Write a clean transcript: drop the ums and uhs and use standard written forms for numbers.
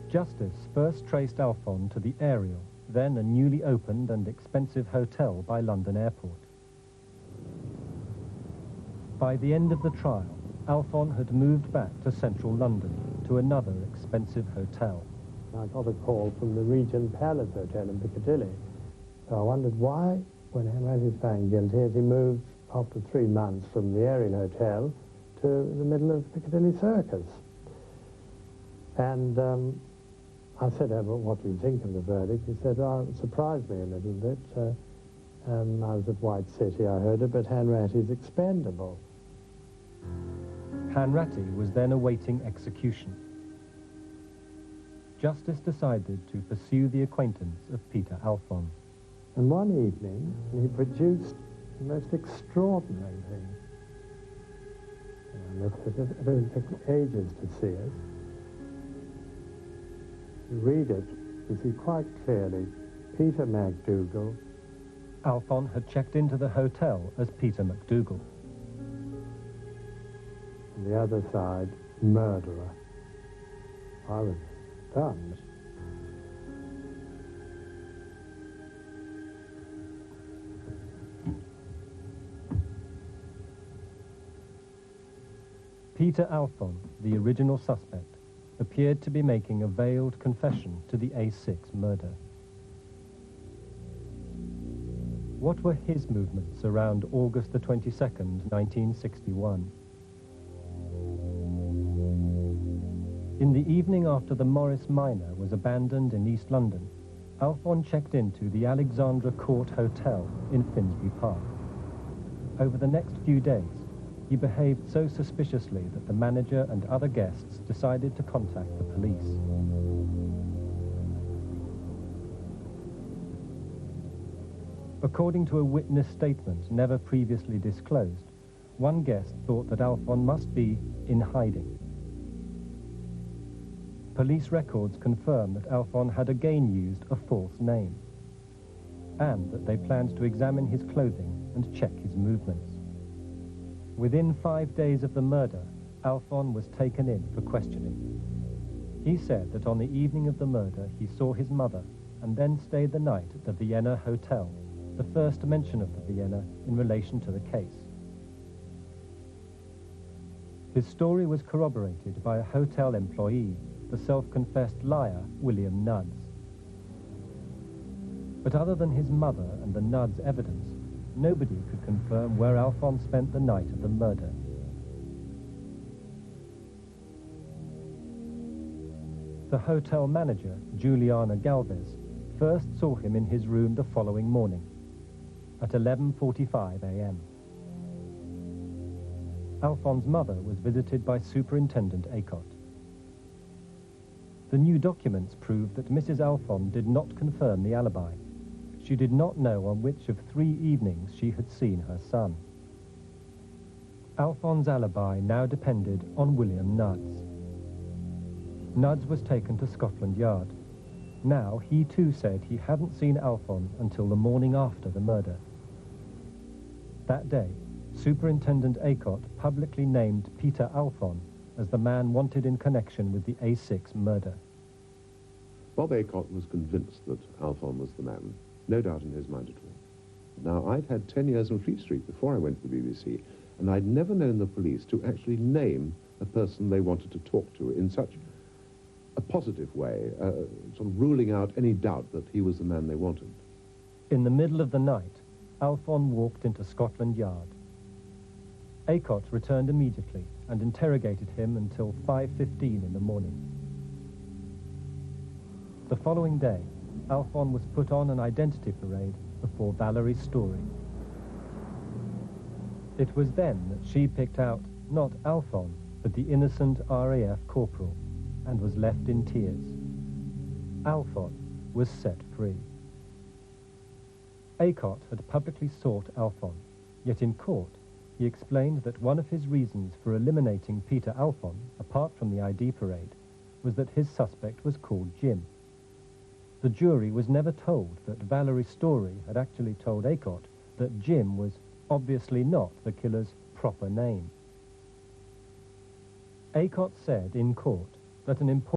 Justice first traced Alphon to the Ariel, then a newly opened and expensive hotel by London Airport. By the end of the trial, Alphon had moved back to central London to another expensive hotel. I got a call from the Regent Palace Hotel in Piccadilly. So I wondered why, when Henrietta was found guilty, has he moved after 3 months from the Ariel Hotel to the middle of Piccadilly Circus? And I said, oh, what do you think of the verdict? He said, oh, it surprised me a little bit. I was at White City, I heard it, but Henriette's expendable. Henriette was then awaiting execution. Justice decided to pursue the acquaintance of Peter Alphon. And one evening, he produced the most extraordinary thing. I looked at it, it took ages to see it. You read it, you see quite clearly Peter MacDougall. Alphon had checked into the hotel as Peter MacDougall. On the other side, murderer. I was stunned. Peter Alphon, the original suspect, appeared to be making a veiled confession to the A6 murder. What were his movements around August the 22nd, 1961? In the evening after the Morris Minor was abandoned in East London, Alphon checked into the Alexandra Court Hotel in Finsbury Park. Over the next few days, he behaved so suspiciously that the manager and other guests decided to contact the police. According to a witness statement never previously disclosed, one guest thought that Alphon must be in hiding. Police records confirm that Alphon had again used a false name, and that they planned to examine his clothing and check his movements. Within 5 days of the murder, Alphon was taken in for questioning. He said that on the evening of the murder he saw his mother and then stayed the night at the Vienna Hotel, the first mention of the Vienna in relation to the case. His story was corroborated by a hotel employee, the self-confessed liar William Nudds. But other than his mother and the Nudds evidence, nobody could confirm where Alphon spent the night of the murder. The hotel manager, Juliana Galves, first saw him in his room the following morning, at 11:45 a.m. Alphon's mother was visited by Superintendent Acott. The new documents proved that Mrs. Alphon did not confirm the alibi. She did not know on which of 3 evenings she had seen her son. Alphon's alibi now depended on William Nudds. Nudds was taken to Scotland Yard. Now he too said he hadn't seen Alphon until the morning after the murder. That day, Superintendent Acott publicly named Peter Alphon as the man wanted in connection with the A6 murder. Bob Acott was convinced that Alphon was the man. No doubt in his mind at all. Now, I'd had 10 years in Fleet Street before I went to the BBC, and I'd never known the police to actually name a person they wanted to talk to in such a positive way, sort of ruling out any doubt that he was the man they wanted. In the middle of the night, Alphon walked into Scotland Yard. Acott returned immediately and interrogated him until 5:15 in the morning. The following day, Alphon was put on an identity parade before Valerie Story. It was then that she picked out not Alphon, but the innocent RAF corporal, and was left in tears. Alphon was set free. Acott had publicly sought Alphon, yet in court he explained that one of his reasons for eliminating Peter Alphon, apart from the ID parade, was that his suspect was called Jim. The jury was never told that Valerie Story had actually told Acott that Jim was obviously not the killer's proper name. Acott said in court that an important